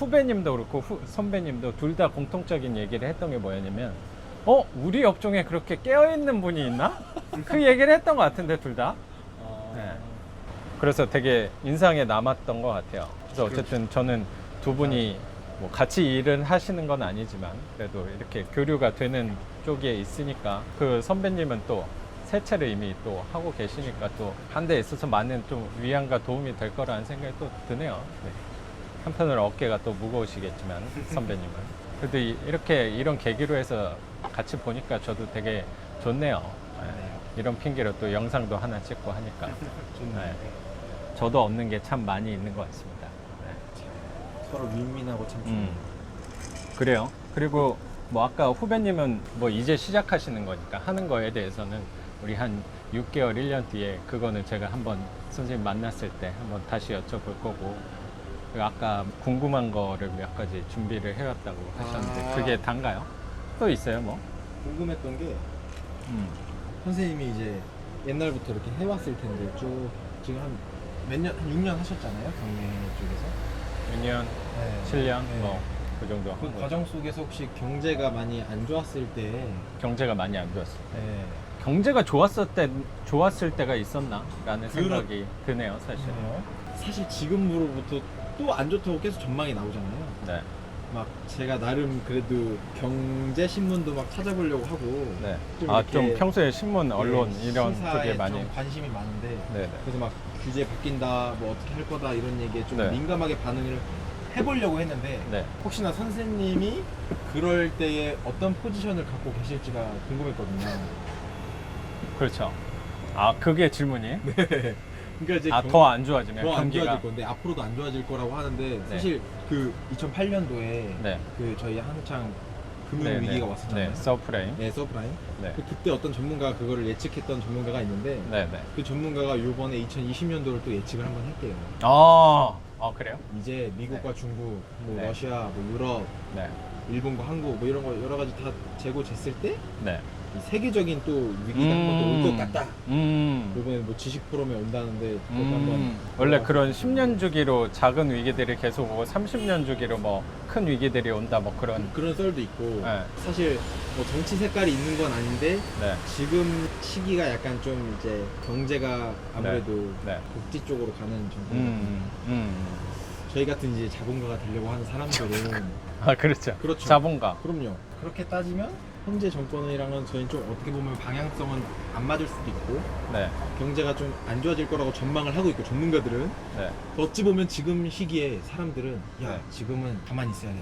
후배님도 그렇고 선배님도 둘 다 공통적인 얘기를 했던 게 뭐였냐면 우리 업종에 그렇게 깨어있는 분이 있나? 그 얘기를 했던 것 같은데 둘 다. 네. 그래서 되게 인상에 남았던 것 같아요. 그래서 어쨌든 저는 두 분이 뭐 같이 일을 하시는 건 아니지만 그래도 이렇게 교류가 되는 쪽에 있으니까 그 선배님은 또 세차를 이미 또 하고 계시니까 또 한 대 있어서 많은 좀 위안과 도움이 될 거라는 생각이 또 드네요. 네. 한편으로 어깨가 또 무거우시겠지만 선배님은 그래도 이렇게 이런 계기로 해서 같이 보니까 저도 되게 좋네요. 네. 이런 핑계로 또 영상도 하나 찍고 하니까 네. 저도 얻는 게 참 많이 있는 것 같습니다. 네. 서로 윈윈하고 참 좋네요. 그래요. 그리고 뭐 아까 후배님은 뭐 이제 시작하시는 거니까 하는 거에 대해서는 우리 한 6개월, 1년 뒤에 그거는 제가 한번 선생님 만났을 때 한번 다시 여쭤볼 거고 그리고 아까 궁금한 거를 몇 가지 준비를 해왔다고 하셨는데 그게 단가요? 또 있어요 뭐? 궁금했던 게 선생님이 이제 옛날부터 이렇게 해왔을 텐데 쭉 지금 한 몇 년, 한 6년 하셨잖아요 경매 쪽에서. 6년, 네. 7년 네. 뭐 그 정도 그 한 거죠. 과정 속에서 혹시 경제가 많이 안 좋았을 때 경제가 많이 안 좋았어요. 네. 경제가 좋았을 때가 있었나라는 생각이 드네요, 사실. 사실 지금으로부터 또 안 좋다고 계속 전망이 나오잖아요. 네, 막 제가 나름 그래도 경제 신문도 막 찾아보려고 하고 네. 좀 좀 이렇게 평소에 신문, 언론 이런 시사에 쪽에 많이. 좀 관심이 많은데 네, 네. 그래서 막 규제 바뀐다, 뭐 어떻게 할 거다 이런 얘기에 좀 네. 민감하게 반응을 해보려고 했는데 네. 혹시나 선생님이 그럴 때에 어떤 포지션을 갖고 계실지가 궁금했거든요. 그렇죠. 아, 그게 질문이? 네. 그러니까 이제 더 안 좋아지면 더 안 경기가. 좋아질 건데 앞으로도 안 좋아질 거라고 하는데 사실 그 2008년도에 네. 그 저희 한창 금융 네, 위기가 네. 왔었잖아요. 네, 서프라임. 네, 서프라임. 네. 그때 어떤 전문가가 그거를 예측했던 전문가가 있는데 네, 네. 그 전문가가 이번에 2020년도를 또 예측을 한번 했대요. 그래요? 이제 미국과 중국, 뭐 네. 러시아, 뭐 유럽, 네. 일본과 한국 뭐 이런 거 여러 가지 다 재고 쟀을 때 네. 이 세계적인 또 위기가 한 번 더 올 것 같다. 음. 이번에 뭐 지식 포럼에 온다는데 그것도 한번 원래 그런 10년 주기로 작은 위기들이 계속 오고 30년 주기로 뭐 큰 위기들이 온다 뭐 그런. 그런 썰도 있고 네. 사실 뭐 정치 색깔이 있는 건 아닌데 네. 지금 시기가 약간 좀 이제 경제가 아무래도 네. 복지 쪽으로 가는 정도. 저희 같은 이제 자본가가 되려고 하는 사람들은 그렇죠. 그렇죠. 자본가. 그럼요. 그렇게 따지면 현재 정권이랑은 저희는 좀 어떻게 보면 방향성은 안 맞을 수도 있고 네. 경제가 좀 안 좋아질 거라고 전망을 하고 있고 전문가들은 네. 어찌 보면 지금 시기에 사람들은 야 네. 지금은 가만히 있어야 돼.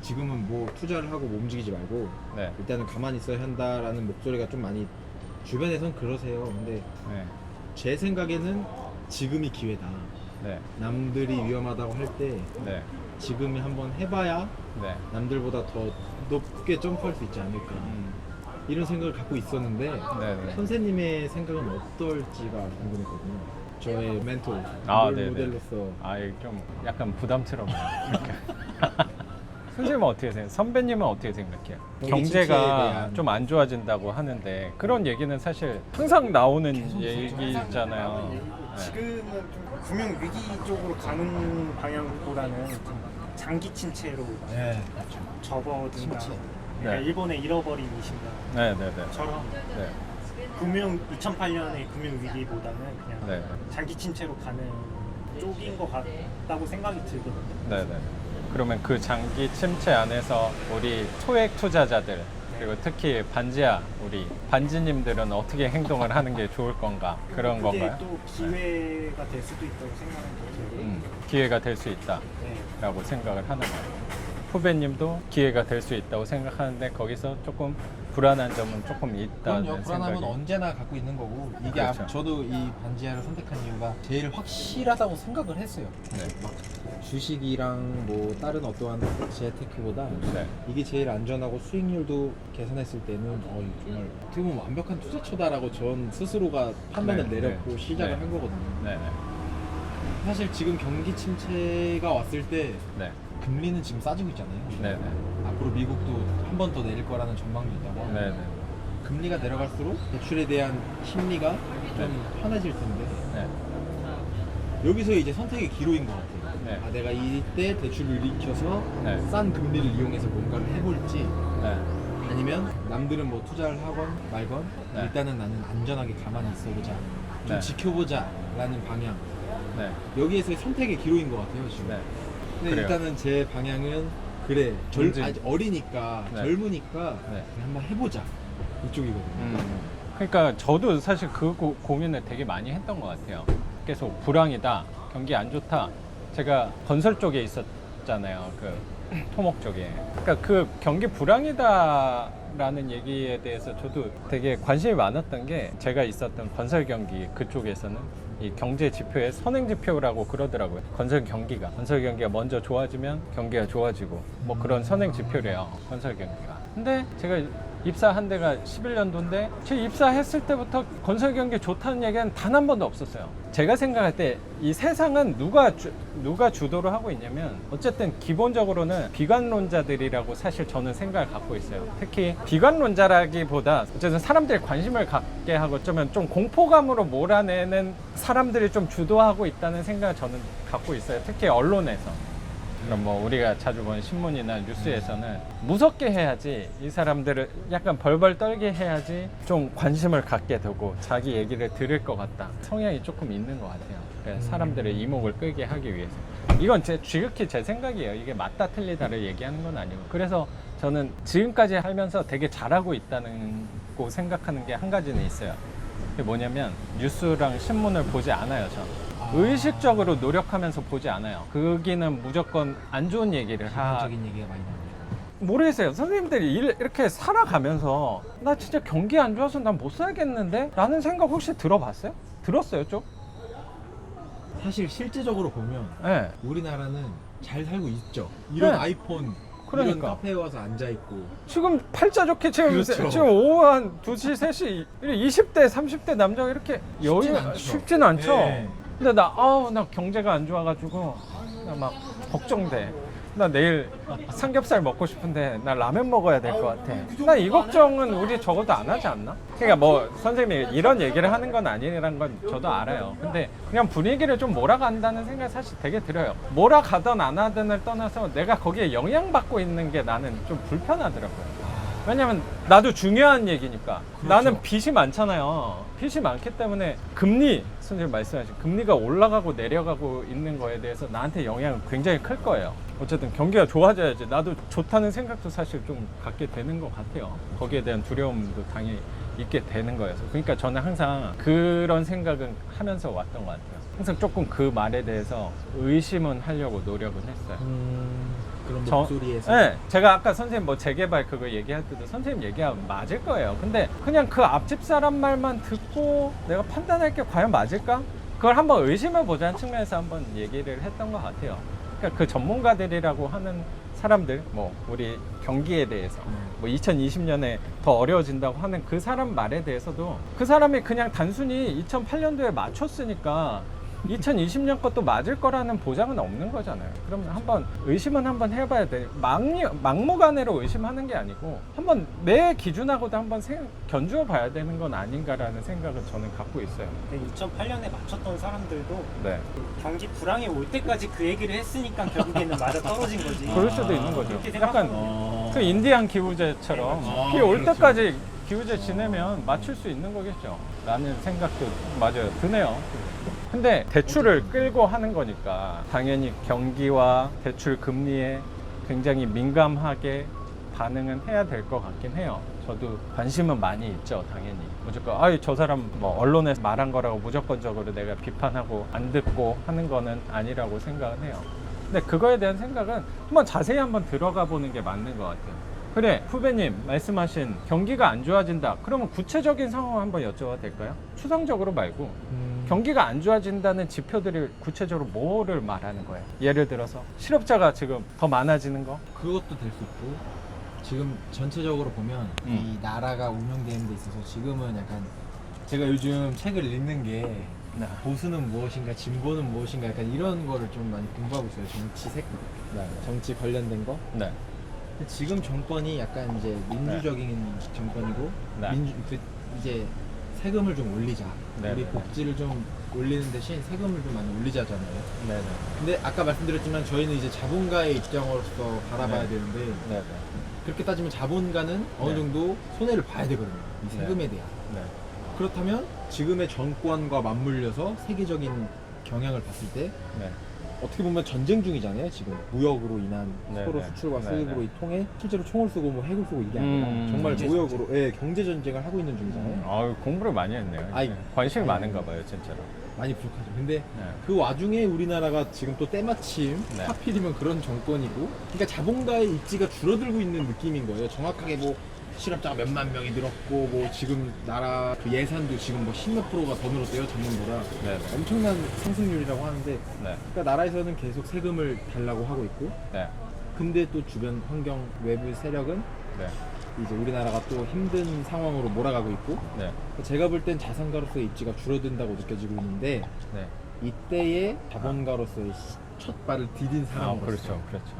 지금은 뭐 투자를 하고 뭐 움직이지 말고 네. 일단은 가만히 있어야 한다라는 목소리가 좀 많이 주변에선 그러세요. 근데 네. 제 생각에는 지금이 기회다. 네. 남들이 위험하다고 할 때 네. 지금이 한번 해봐야 네. 남들보다 더 높게 점프할 수 있지 않을까 이런 생각을 갖고 있었는데 네. 선생님의 생각은 어떨지가 궁금했거든요. 저의 멘토, 롤 네네. 모델로서 이게 좀 약간 부담스럽네요. 이렇게. 선생님은 어떻게 생각해요? 선배님은 어떻게 생각해요? 경기 침체에 경제가 대한- 좀 안 좋아진다고 하는데 그런 얘기는 사실 항상 나오는 얘기잖아요. 네. 지금은 좀 금융 위기 쪽으로 가는 방향보다는 좀 장기 침체로 네, 접어든다. 침체. 그러니까 네. 일본의 잃어버린 20년처럼 네, 네, 네. 네. 금융 2008년의 금융 위기보다는 그냥 네. 장기 침체로 가는 쪽인 것 같다고 생각이 들거든요. 네, 네. 그러면 그 장기 침체 안에서 우리 소액 투자자들 그리고 특히 반지하 우리 반지님들은 어떻게 행동을 하는 게 좋을 건가 그런 그게 건가요? 또 기회가 될 수도 있다고 생각하는 거죠. 기회가 될 수 있다라고 네. 생각을 하는 거예요. 후배님도 기회가 될 수 있다고 생각하는데 거기서 조금 불안한 점은 조금 있다는 그럼요. 불안함은 생각이. 언제나 갖고 있는 거고 이게 그렇죠. 저도 이 반지하를 선택한 이유가 제일 확실하다고 생각을 했어요. 네. 막 주식이랑 뭐 다른 어떠한 재테크보다 네. 이게 제일 안전하고 수익률도 계산했을 때는 정말 어떻게 보면 완벽한 투자처다라고 전 스스로가 판단을 네, 내렸고 네. 시작을 네. 한 거거든요. 네, 네. 사실 지금 경기 침체가 왔을 때 네. 금리는 지금 싸지고 있잖아요. 네, 네. 앞으로 미국도 한 번 더 내릴 거라는 전망도 있다고 하고 네, 네. 금리가 내려갈수록 대출에 대한 심리가 좀 편해질 텐데 네. 여기서 이제 선택의 기로인 것 같아요. 네. 아, 내가 이때 대출을 일으켜서 네. 싼 금리를 이용해서 뭔가를 해볼지 네. 아니면 남들은 뭐 투자를 하건 말건 네. 일단은 나는 안전하게 가만히 있어보자 좀 네. 지켜보자 라는 방향 네. 여기에서의 선택의 기로인 것 같아요 지금. 네. 근데 그래요. 일단은 제 방향은 그래 아직 어리니까 네. 젊으니까 네. 그냥 한번 해보자 이쪽이거든요. 그러니까 저도 사실 그 고민을 되게 많이 했던 것 같아요. 계속 불황이다, 경기 안 좋다. 제가 건설 쪽에 있었잖아요. 그 토목 쪽에. 그러니까 그 경기 불황이다라는 얘기에 대해서 저도 되게 관심이 많았던 게 제가 있었던 건설 경기 그쪽에서는 이 경제 지표의 선행 지표라고 그러더라고요. 건설 경기가 먼저 좋아지면 경기가 좋아지고 뭐 그런 선행 지표래요. 건설 경기가. 근데 제가 입사한 데가 11년도인데 제 입사했을 때부터 건설 경기 좋다는 얘기는 단 한 번도 없었어요. 제가 생각할 때 이 세상은 누가 주도를 하고 있냐면 어쨌든 기본적으로는 비관론자들이라고 사실 저는 생각을 갖고 있어요. 특히 비관론자라기보다 어쨌든 사람들이 관심을 갖게 하고 좀 공포감으로 몰아내는 사람들이 좀 주도하고 있다는 생각을 저는 갖고 있어요. 특히 언론에서. 그럼 뭐 우리가 자주 보는 신문이나 뉴스에서는 무섭게 해야지 이 사람들을 약간 벌벌 떨게 해야지 좀 관심을 갖게 되고 자기 얘기를 들을 것 같다. 성향이 조금 있는 것 같아요. 그래서 사람들의 이목을 끌게 하기 위해서. 이건 지극히 제 생각이에요. 이게 맞다 틀리다를 얘기하는 건 아니고. 그래서 저는 지금까지 하면서 되게 잘하고 있다는 거 생각하는 게 한 가지는 있어요. 그게 뭐냐면 뉴스랑 신문을 보지 않아요, 전. 의식적으로 노력하면서 보지 않아요. 거기는 무조건 안 좋은 얘기를 비관적인 얘기가 많이 나와요. 모르겠어요. 선생님들이 이렇게 살아가면서 나 진짜 경기 안 좋아서 난 못 살겠는데? 라는 생각 혹시 들어봤어요? 들었어요, 좀? 사실 실제적으로 보면 네. 우리나라는 잘 살고 있죠. 이런 네. 아이폰 그러니까. 이런 카페에 와서 앉아 있고 지금 팔자 좋게 지금 오후 한 2시, 3시 20대, 30대 남자가 이렇게 쉽진 않죠. 네. 근데 나 경제가 안 좋아가지고 나 막 걱정돼. 나 내일 삼겹살 먹고 싶은데 나 라면 먹어야 될 것 같아. 나 이 걱정은 우리 적어도 안 하지 않나? 그러니까 뭐 선생님이 이런 얘기를 하는 건 아니라는 건 저도 알아요. 근데 그냥 분위기를 좀 몰아간다는 생각이 사실 되게 들어요. 몰아가든 안 하든을 떠나서 내가 거기에 영향받고 있는 게 나는 좀 불편하더라고요. 왜냐면 나도 중요한 얘기니까. 그렇죠. 나는 빚이 많잖아요. 빚이 많기 때문에 금리, 선생님 말씀하신 금리가 올라가고 내려가고 있는 거에 대해서 나한테 영향은 굉장히 클 거예요. 어쨌든 경기가 좋아져야지 나도 좋다는 생각도 사실 좀 갖게 되는 것 같아요. 거기에 대한 두려움도 당연히 있게 되는 거여서. 그러니까 저는 항상 그런 생각은 하면서 왔던 것 같아요. 항상 조금 그 말에 대해서 의심은 하려고 노력은 했어요. 그런 목소리에서 네, 제가 아까 선생님 뭐 재개발 그거 얘기할 때도 선생님 얘기하면 맞을 거예요. 근데 그냥 그 앞집 사람 말만 듣고 내가 판단할 게 과연 맞을까? 그걸 한번 의심해 보자는 측면에서 한번 얘기를 했던 것 같아요. 그러니까 그 전문가들이라고 하는 사람들, 뭐 우리 경기에 대해서 뭐 2020년에 더 어려워진다고 하는 그 사람 말에 대해서도 그 사람이 그냥 단순히 2008년도에 맞췄으니까 2020년 것도 맞을 거라는 보장은 없는 거잖아요. 그러면 한번 의심은 한번 해봐야 돼. 막무가내로 의심하는 게 아니고 한번 내 기준하고도 한번 견주어 봐야 되는 건 아닌가라는 생각을 저는 갖고 있어요. 2008년에 맞췄던 사람들도 네. 경기 불황이 올 때까지 그 얘기를 했으니까 결국에는 맞아 떨어진 거지. 그럴 수도 있는 거죠. 그렇게 약간 생각하면 그 인디안 기후제처럼 비 올 때까지 기후제 지내면 맞출 수 있는 거겠죠. 라는 생각도 맞아요. 드네요. 근데 대출을 끌고 하는 거니까 당연히 경기와 대출 금리에 굉장히 민감하게 반응은 해야 될 것 같긴 해요. 저도 관심은 많이 있죠, 당연히. 무조건 저 사람 뭐 언론에서 말한 거라고 무조건적으로 내가 비판하고 안 듣고 하는 거는 아니라고 생각은 해요. 근데 그거에 대한 생각은 한번 자세히 한번 들어가 보는 게 맞는 것 같아요. 그래, 후배님 말씀하신 경기가 안 좋아진다. 그러면 구체적인 상황 한번 여쭤봐도 될까요? 추상적으로 말고 경기가 안 좋아진다는 지표들이 구체적으로 뭐를 말하는 거예요? 예를 들어서 실업자가 지금 더 많아지는 거? 그것도 될 수 있고 지금 전체적으로 보면 이 나라가 운영되는 데 있어서 지금은 약간 제가 요즘 책을 읽는 게 네. 보수는 무엇인가 진보는 무엇인가 약간 이런 거를 좀 많이 공부하고 있어요. 정치 관련된 거. 네. 근데 지금 정권이 약간 이제 민주적인 정권이고 네. 이제 세금을 좀 올리자. 네, 우리 네, 복지를 좀 올리는 대신 세금을 좀 많이 올리자잖아요. 네네. 근데 아까 말씀드렸지만 저희는 이제 자본가의 입장으로서 바라봐야 네. 되는데 네네. 그렇게 따지면 자본가는 어느 네. 정도 손해를 봐야 되거든요. 이 세금에 대한. 네. 그렇다면 지금의 정권과 맞물려서 세계적인 경향을 봤을 때 네. 어떻게 보면 전쟁 중이잖아요. 지금 무역으로 인한 네, 서로 네. 수출과 네, 수입으로 네. 통해 실제로 총을 쓰고 뭐 핵을 쓰고 이게 아니라 정말 경제 무역으로 예, 경제 전쟁을 하고 있는 중이잖아요. 아유, 공부를 많이 했네요. 아이, 관심이 아이, 많은가 봐요, 진짜로. 많이 부족하죠. 근데 네. 그 와중에 우리나라가 지금 또 때마침 네. 하필이면 그런 정권이고 그러니까 자본가의 입지가 줄어들고 있는 느낌인 거예요. 정확하게 뭐 실업자가 몇만 명이 늘었고 뭐 지금 나라 그 예산도 지금 뭐 10몇 프로가 더 늘었대요 전년보다. 네네. 엄청난 상승률이라고 하는데 네. 그러니까 나라에서는 계속 세금을 달라고 하고 있고 네. 근데 또 주변 환경 외부 세력은 네. 이제 우리나라가 또 힘든 상황으로 몰아가고 있고 네. 제가 볼 땐 자산가로서의 입지가 줄어든다고 느껴지고 있는데 네. 이때의 자본가로서의 첫 발을 디딘 아, 사람으로서 그렇죠. 그렇죠.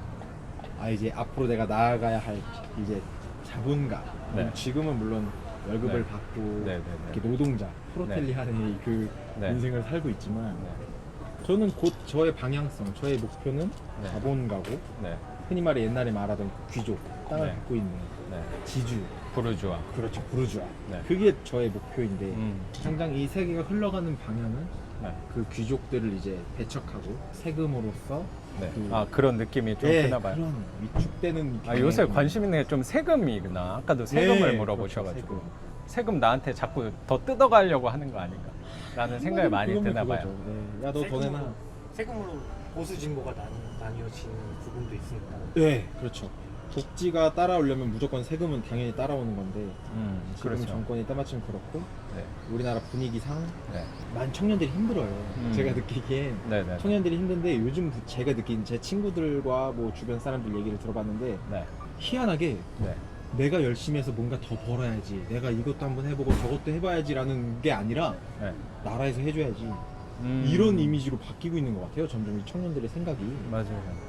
아 이제 앞으로 내가 나아가야 할 이제 자본가 네. 지금은 물론 월급을 네. 받고 네, 네, 네. 이렇게 노동자 프로텔리아의 그 네. 인생을 살고 있지만 네. 저는 곧 저의 방향성 저의 목표는 네. 자본가고 네. 흔히 말해 옛날에 말하던 그 귀족 땅을 네. 갖고 있는 네. 지주 부르주아. 그렇죠 부르주아 네. 그게 저의 목표인데 음. 당장 이 세계가 흘러가는 방향은 네. 그 귀족들을 이제 배척하고 세금으로서 네. 그- 아, 그런 느낌이 좀 예, 드나 봐요. 그런 위축되는 아, 요새 경향이- 관심 있는 게 좀 세금이구나. 아까도 세금을 네, 물어보셔가지고. 그렇죠, 세금 나한테 자꾸 더 뜯어가려고 하는 거 아닌가? 라는 생각이 많이 그거면 드나 봐요. 그거죠. 네. 야너 더 내놔. 세금으로 보수 진보가 나뉘어지는 부분도 있으니까. 네, 그렇죠. 복지가 따라오려면 무조건 세금은 당연히 따라오는 건데 지금 그렇죠. 정권이 때마침 그렇고 네. 우리나라 분위기상 네. 많은 청년들이 힘들어요. 제가 느끼기엔 네네. 청년들이 힘든데 요즘 제가 느낀 제 친구들과 뭐 주변 사람들 얘기를 들어봤는데 네. 희한하게 네. 내가 열심히 해서 뭔가 더 벌어야지 내가 이것도 한번 해보고 저것도 해봐야지라는 게 아니라 네. 나라에서 해줘야지 음. 이런 이미지로 바뀌고 있는 것 같아요. 점점 이 청년들의 생각이. 맞아요.